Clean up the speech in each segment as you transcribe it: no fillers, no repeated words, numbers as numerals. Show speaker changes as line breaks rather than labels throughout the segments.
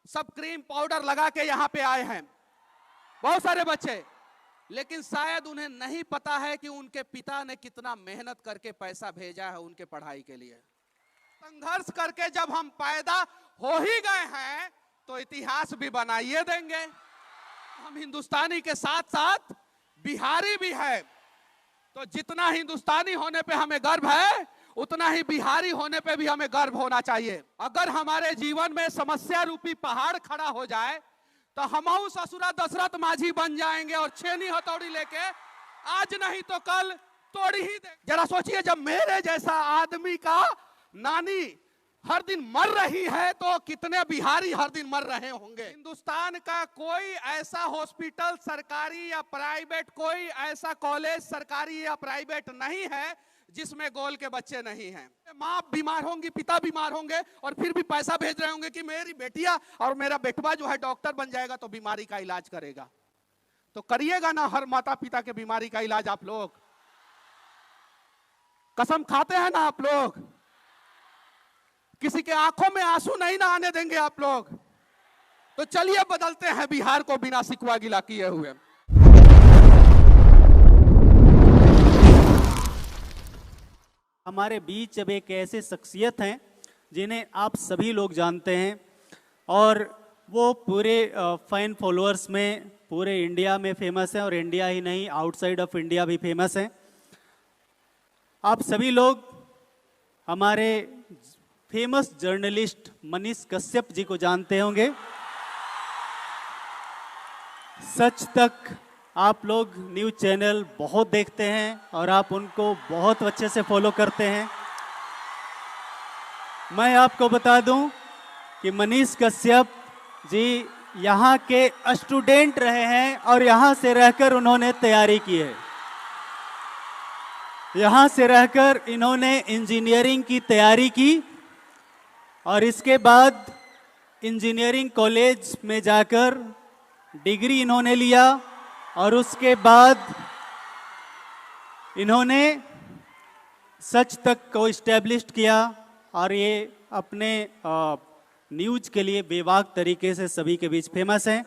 सब cream powder लगा के यहाँ पे आए हैं, बहुत सारे बच्चे, लेकिन शायद उन्हें नहीं पता है कि उनके पिता ने कितना मेहनत करके पैसा भेजा है उनके पढ़ाई के लिए। संघर्ष करके जब हम पैदा हो ही गए हैं तो इतिहास भी बनाइए देंगे। हम हिंदुस्तानी के साथ साथ बिहारी भी है, तो जितना हिंदुस्तानी होने पे हमें गर्व है उतना ही बिहारी होने पे भी हमें गर्व होना चाहिए। अगर हमारे जीवन में समस्या रूपी पहाड़ खड़ा हो जाए तो हमहू ससुरा दशरथ माझी बन जाएंगे और छेनी हथौड़ी लेके आज नहीं तो कल तोड़ी ही दे। जरा सोचिए, जब मेरे जैसा आदमी का नानी हर दिन मर रही है तो कितने बिहारी हर दिन मर रहे होंगे। हिंदुस्तान का कोई ऐसा हॉस्पिटल सरकारी या प्राइवेट, कोई ऐसा कॉलेज सरकारी या प्राइवेट नहीं है जिसमें गोल के बच्चे नहीं हैं। माँ बीमार होंगी, पिता बीमार होंगे और फिर भी पैसा भेज रहे होंगे कि मेरी बेटिया और मेरा बेटवा जो है डॉक्टर बन जाएगा तो बीमारी का इलाज करेगा। तो करिएगा ना हर माता पिता के बीमारी का इलाज आप लोग? कसम खाते हैं ना आप लोग? किसी के आंखों में आंसू नहीं ना आने देंगे आप लोग? तो चलिए बदलते हैं बिहार को बिना सिकवा गिला किए हुए।
हमारे बीच अब एक ऐसे शख्सियत हैं जिन्हें आप सभी लोग जानते हैं और वो पूरे फैन फॉलोअर्स में पूरे इंडिया में फेमस हैं और इंडिया ही नहीं आउटसाइड ऑफ इंडिया भी फेमस हैं। आप सभी लोग हमारे फेमस जर्नलिस्ट मनीष कश्यप जी को जानते होंगे। सच तक आप लोग न्यूज़ चैनल बहुत देखते हैं और आप उनको बहुत अच्छे से फॉलो करते हैं। मैं आपको बता दूं कि मनीष कश्यप जी यहाँ के स्टूडेंट रहे हैं और यहाँ से रहकर उन्होंने तैयारी की है। यहाँ से रहकर इन्होंने इंजीनियरिंग की तैयारी की और इसके बाद इंजीनियरिंग कॉलेज में जाकर डिग्री इन्होंने लिया और उसके बाद इन्होंने सच तक को इस्टेब्लिश किया और ये अपने न्यूज़ के लिए बेबाक तरीके से सभी के बीच फेमस हैं।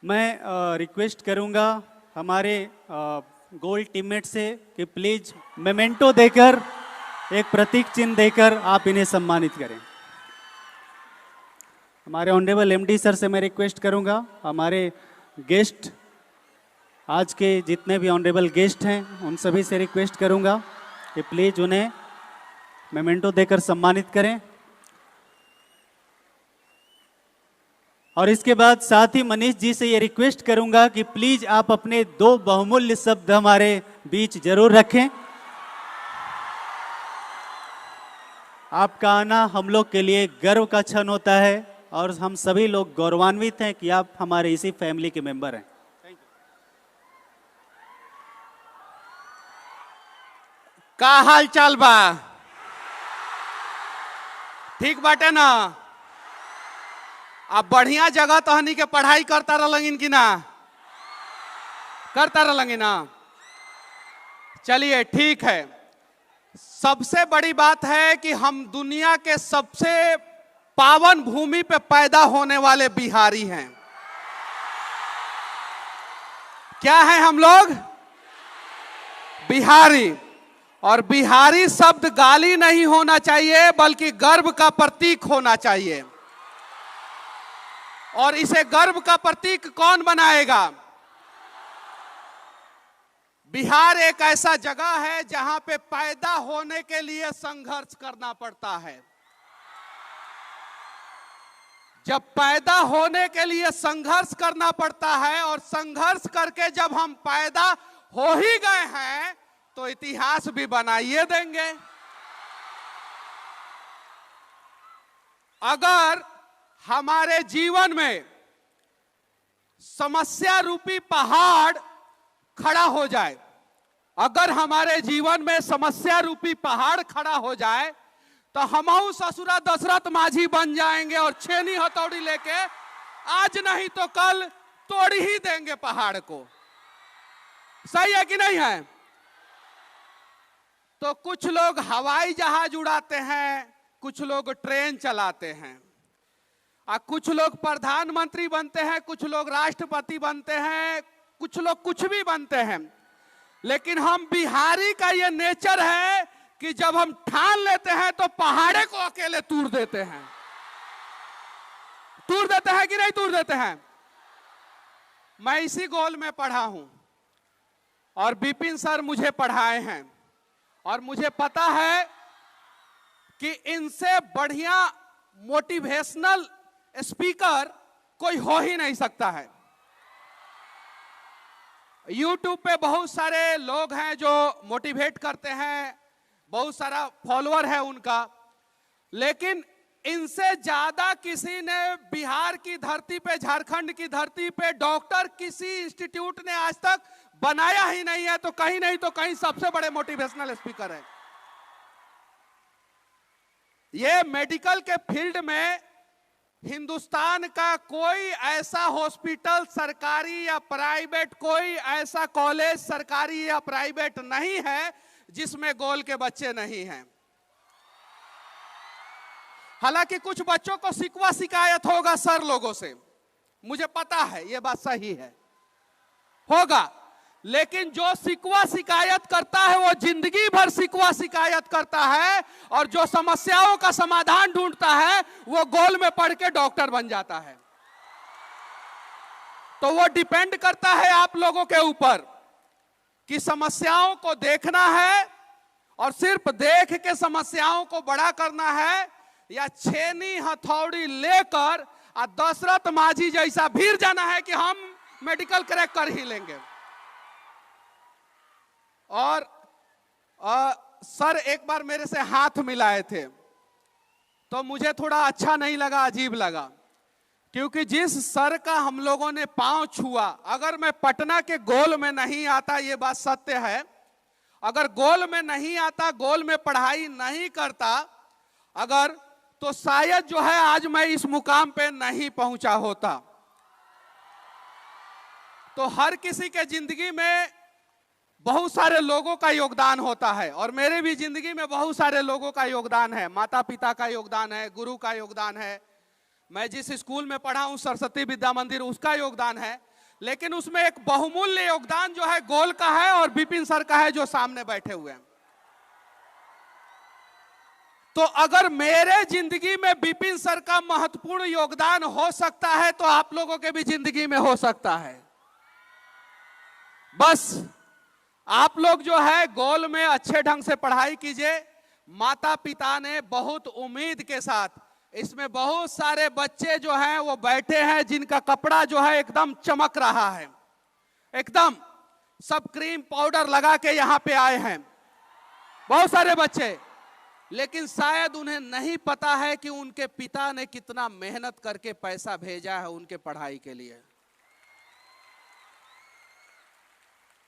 मैं रिक्वेस्ट करूंगा हमारे गोल्ड टीममेट से कि प्लीज मेमेंटो देकर, एक प्रतीक चिन्ह देकर आप इन्हें सम्मानित करें। हमारे ऑनरेबल एमडी सर से मैं रिक्वेस्ट करूंगा, हमारे गेस्ट आज के जितने भी ऑनरेबल गेस्ट हैं उन सभी से रिक्वेस्ट करूंगा कि प्लीज उन्हें मेमेंटो देकर सम्मानित करें। और इसके बाद साथ ही मनीष जी से ये रिक्वेस्ट करूंगा कि प्लीज आप अपने 2 बहुमूल्य शब्द हमारे बीच जरूर रखें। आपका आना हम लोग के लिए गर्व का क्षण होता है और हम सभी लोग गौरवान्वित हैं कि आप हमारे इसी फैमिली के मेंबर हैं।
का हाल चाल बा? ठीक बाटे ना? अब बढ़िया जगह तहनी के पढ़ाई करता रहलगिन कि ना? करता रहलगिन ना? चलिए ठीक है। सबसे बड़ी बात है कि हम दुनिया के सबसे पावन भूमि पे पैदा होने वाले बिहारी हैं। क्या है हम लोग? बिहारी। और बिहारी शब्द गाली नहीं होना चाहिए बल्कि गर्व का प्रतीक होना चाहिए। और इसे गर्व का प्रतीक कौन बनाएगा? बिहार एक ऐसा जगह है जहां पे पैदा होने के लिए संघर्ष करना पड़ता है। जब पैदा होने के लिए संघर्ष करना पड़ता है और संघर्ष करके जब हम पैदा हो ही गए हैं तो इतिहास भी बनाइए देंगे। अगर हमारे जीवन में समस्या रूपी पहाड़ खड़ा हो जाए, अगर हमारे जीवन में समस्या रूपी पहाड़ खड़ा हो जाए तो हमहू ससुरा दशरथ माझी बन जाएंगे और छेनी हथौड़ी लेके आज नहीं तो कल तोड़ ही देंगे पहाड़ को। सही है कि नहीं है? तो कुछ लोग हवाई जहाज उड़ाते हैं, कुछ लोग ट्रेन चलाते हैं। कुछ लोग प्रधानमंत्री बनते हैं, कुछ लोग राष्ट्रपति बनते हैं, कुछ लोग कुछ भी बनते हैं, लेकिन हम बिहारी का ये नेचर है कि जब हम ठान लेते हैं तो पहाड़े को अकेले तोड़ देते हैं। तोड़ देते हैं कि नहीं तोड़ देते हैं? मैं इसी गोल में पढ़ा हूं और विपिन सर मुझे पढ़ाए हैं और मुझे पता है कि इनसे बढ़िया मोटिवेशनल स्पीकर कोई हो ही नहीं सकता है। YouTube पे बहुत सारे लोग हैं जो मोटिवेट करते हैं, बहुत सारा फॉलोअर है उनका, लेकिन इनसे ज्यादा किसी ने बिहार की धरती पे, झारखंड की धरती पे डॉक्टर किसी इंस्टीट्यूट ने आज तक बनाया ही नहीं है। तो कहीं नहीं तो कहीं सबसे बड़े मोटिवेशनल स्पीकर है। ये मेडिकल के फील्ड में हिंदुस्तान का कोई ऐसा हॉस्पिटल सरकारी या प्राइवेट, कोई ऐसा कॉलेज सरकारी या प्राइवेट नहीं है जिसमें गोल के बच्चे नहीं हैं। हालांकि कुछ बच्चों को शिकवा शिकायत होगा सर लोगों से, मुझे पता है ये बात सही है, होगा, लेकिन जो शिकवा शिकायत करता है वो जिंदगी भर शिकवा शिकायत करता है, और जो समस्याओं का समाधान ढूंढता है वो गोल में पढ़ के डॉक्टर बन जाता है। तो वो डिपेंड करता है आप लोगों के ऊपर कि समस्याओं को देखना है और सिर्फ देख के समस्याओं को बड़ा करना है, या छेनी हथौड़ी लेकर दशरथ माझी जैसा भीड़ जाना है कि हम मेडिकल क्रैक कर ही लेंगे। और सर एक बार मेरे से हाथ मिलाए थे तो मुझे थोड़ा अच्छा नहीं लगा, अजीब लगा, क्योंकि जिस सर का हम लोगों ने पांव छुआ, अगर मैं पटना के गोल में नहीं आता, ये बात सत्य है, अगर गोल में नहीं आता, गोल में पढ़ाई नहीं करता अगर, तो शायद जो है आज मैं इस मुकाम पे नहीं पहुंचा होता। तो हर किसी के जिंदगी में बहुत सारे लोगों का योगदान होता है, और मेरे भी जिंदगी में बहुत सारे लोगों का योगदान है। माता पिता का योगदान है, गुरु का योगदान है, मैं जिस स्कूल में पढ़ा हूं सरस्वती विद्या मंदिर, उसका योगदान है, लेकिन उसमें एक बहुमूल्य योगदान जो है गोल का है और विपिन सर का है जो सामने बैठे हुए हैं। तो अगर मेरे जिंदगी में विपिन सर का महत्वपूर्ण योगदान हो सकता है तो आप लोगों के भी जिंदगी में हो सकता है। बस आप लोग जो है गोल में अच्छे ढंग से पढ़ाई कीजिए। माता पिता ने बहुत उम्मीद के साथ, इसमें बहुत सारे बच्चे जो हैं वो बैठे हैं जिनका कपड़ा जो है एकदम चमक रहा है, एकदम सब क्रीम पाउडर लगा के यहाँ पे आए हैं बहुत सारे बच्चे, लेकिन शायद उन्हें नहीं पता है कि उनके पिता ने कितना मेहनत करके पैसा भेजा है उनके पढ़ाई के लिए।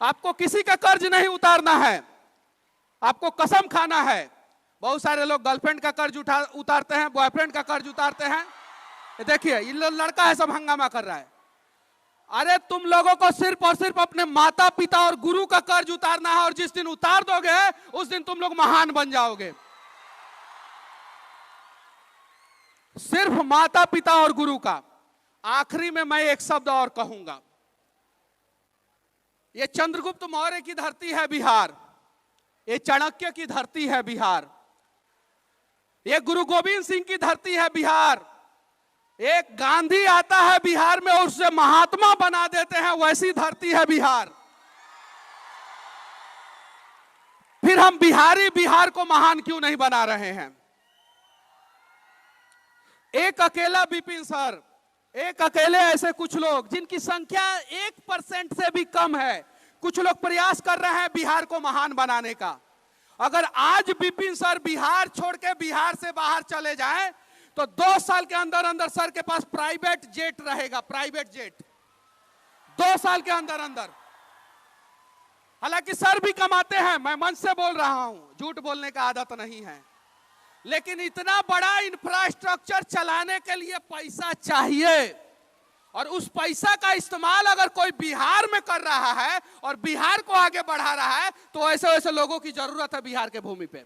आपको किसी का कर्ज नहीं उतारना है, आपको कसम खाना है। बहुत सारे लोग गर्लफ्रेंड का कर्ज उतारते हैं, बॉयफ्रेंड का कर्ज उतारते हैं। देखिए ये लड़का है सब हंगामा कर रहा है। अरे तुम लोगों को सिर्फ और सिर्फ अपने माता पिता और गुरु का कर्ज उतारना है, और जिस दिन उतार दोगे उस दिन तुम लोग महान बन जाओगे। सिर्फ माता पिता और गुरु का। आखिरी में मैं एक शब्द और कहूंगा, ये चंद्रगुप्त मौर्य की धरती है बिहार, ये चाणक्य की धरती है बिहार, ये गुरु गोविंद सिंह की धरती है बिहार, एक गांधी आता है बिहार में और उससे महात्मा बना देते हैं, वैसी धरती है बिहार। फिर हम बिहारी बिहार को महान क्यों नहीं बना रहे हैं? एक अकेला विपिन सर, एक अकेले ऐसे कुछ लोग जिनकी संख्या 1% से भी कम है, कुछ लोग प्रयास कर रहे हैं बिहार को महान बनाने का। अगर आज विपिन सर बिहार छोड़ के बिहार से बाहर चले जाएं तो 2 साल के अंदर अंदर सर के पास प्राइवेट जेट रहेगा, प्राइवेट जेट 2 साल के अंदर अंदर। हालांकि सर भी कमाते हैं, मैं मन से बोल रहा हूं, झूठ बोलने का आदत नहीं है, लेकिन इतना बड़ा इंफ्रास्ट्रक्चर चलाने के लिए पैसा चाहिए, और उस पैसा का इस्तेमाल अगर कोई बिहार में कर रहा है और बिहार को आगे बढ़ा रहा है तो ऐसे ऐसे लोगों की जरूरत है बिहार के भूमि पे।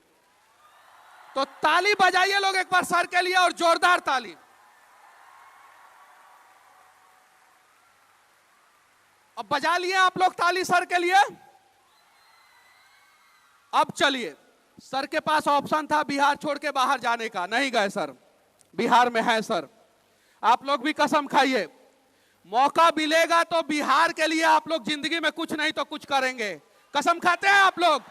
तो ताली बजाइए लोग एक बार सर के लिए, और जोरदार ताली। अब बजा लिए आप लोग ताली सर के लिए। अब चलिए, सर के पास ऑप्शन था बिहार छोड़ के बाहर जाने का, नहीं गए सर, बिहार में है सर। आप लोग भी कसम खाइए, मौका मिलेगा तो बिहार के लिए आप लोग जिंदगी में कुछ नहीं तो कुछ करेंगे। कसम खाते हैं आप लोग?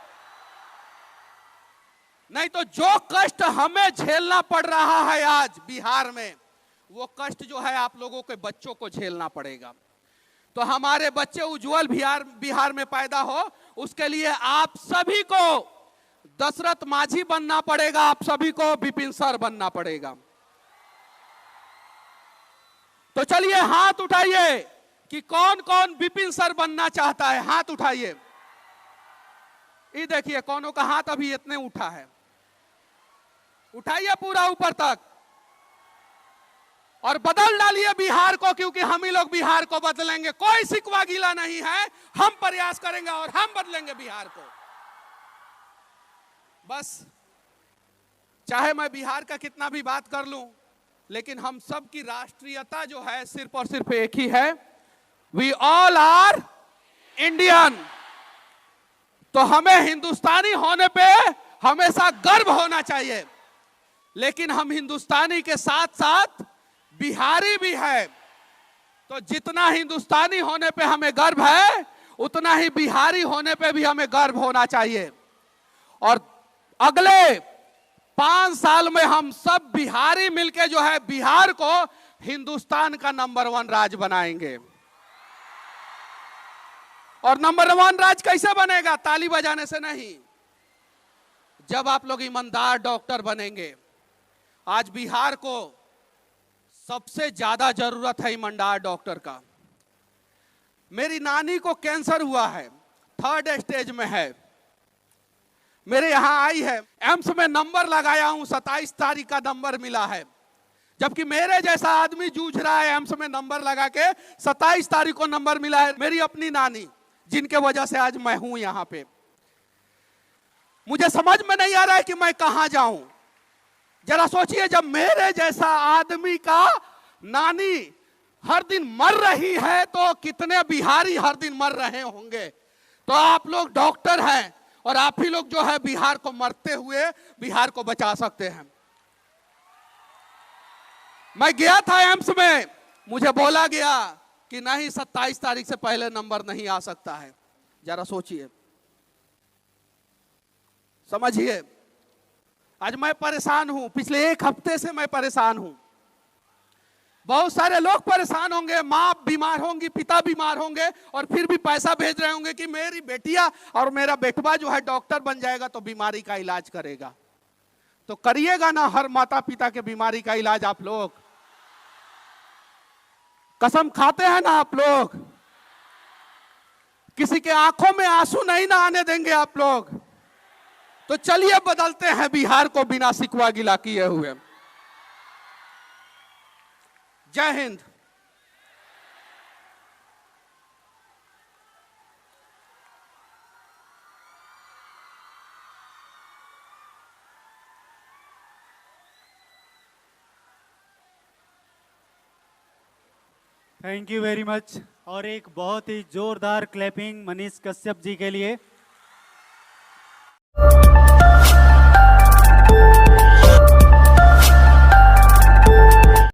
नहीं तो जो कष्ट हमें झेलना पड़ रहा है आज बिहार में, वो कष्ट जो है आप लोगों के बच्चों को झेलना पड़ेगा। तो हमारे बच्चे उज्जवल बिहार में पैदा हो, उसके लिए आप सभी को दशरथ मांझी बनना पड़ेगा, आप सभी को विपिन सर बनना पड़ेगा। तो चलिए हाथ उठाइए कि कौन कौन विपिन सर बनना चाहता है, हाथ उठाइए। ये देखिए कौनों का हाथ अभी इतने उठा है, उठाइए पूरा ऊपर तक और बदल डालिए बिहार को, क्योंकि हम ही लोग बिहार को बदलेंगे। कोई सिकवा गीला नहीं है, हम प्रयास करेंगे और हम बदलेंगे बिहार को। बस चाहे मैं बिहार का कितना भी बात कर लूं, लेकिन हम सब की राष्ट्रीयता जो है सिर्फ और सिर्फ एक ही है, वी ऑल आर इंडियन। तो हमें हिंदुस्तानी होने पे हमेशा गर्व होना चाहिए, लेकिन हम हिंदुस्तानी के साथ साथ बिहारी भी है। तो जितना हिंदुस्तानी होने पे हमें गर्व है, उतना ही बिहारी होने पे भी हमें गर्व होना चाहिए। और अगले 5 साल में हम सब बिहारी मिलके जो है बिहार को हिंदुस्तान का नंबर 1 राज्य बनाएंगे। और नंबर 1 राज्य कैसे बनेगा? ताली बजाने से नहीं, जब आप लोग ईमानदार डॉक्टर बनेंगे। आज बिहार को सबसे ज्यादा जरूरत है ईमानदार डॉक्टर का। मेरी नानी को कैंसर हुआ है, 3rd स्टेज में है, मेरे यहां आई है, एम्स में नंबर लगाया हूं, 27 तारीख का नंबर मिला है। जबकि मेरे जैसा आदमी जूझ रहा है एम्स में नंबर लगा के, 27 तारीख को नंबर मिला है। मेरी अपनी नानी, जिनके वजह से आज मैं हूं यहां पे। मुझे समझ में नहीं आ रहा है कि मैं कहां जाऊं। जरा सोचिए, जब मेरे जैसा आदमी का नानी हर दिन मर रही है, तो कितने बिहारी हर दिन मर रहे होंगे। तो आप लोग डॉक्टर हैं और आप ही लोग जो है बिहार को मरते हुए बिहार को बचा सकते हैं। मैं गया था एम्स में, मुझे बोला गया कि नहीं 27 तारीख से पहले नंबर नहीं आ सकता है। जरा सोचिए, समझिए। आज मैं परेशान हूं, पिछले 1 हफ्ते से मैं परेशान हूं। बहुत सारे लोग परेशान होंगे, माँ बीमार होंगी, पिता बीमार होंगे, और फिर भी पैसा भेज रहे होंगे कि मेरी बेटिया और मेरा बेटवा जो है डॉक्टर बन जाएगा तो बीमारी का इलाज करेगा। तो करिएगा ना हर माता पिता के बीमारी का इलाज आप लोग? कसम खाते हैं ना आप लोग? किसी के आंखों में आंसू नहीं ना आने देंगे आप लोग। तो चलिए बदलते हैं बिहार को बिना सिकवा गिला किए हुए। जय Hind.
Thank you very much. और एक बहुत ही जोरदार क्लैपिंग मनीष कश्यप जी के लिए।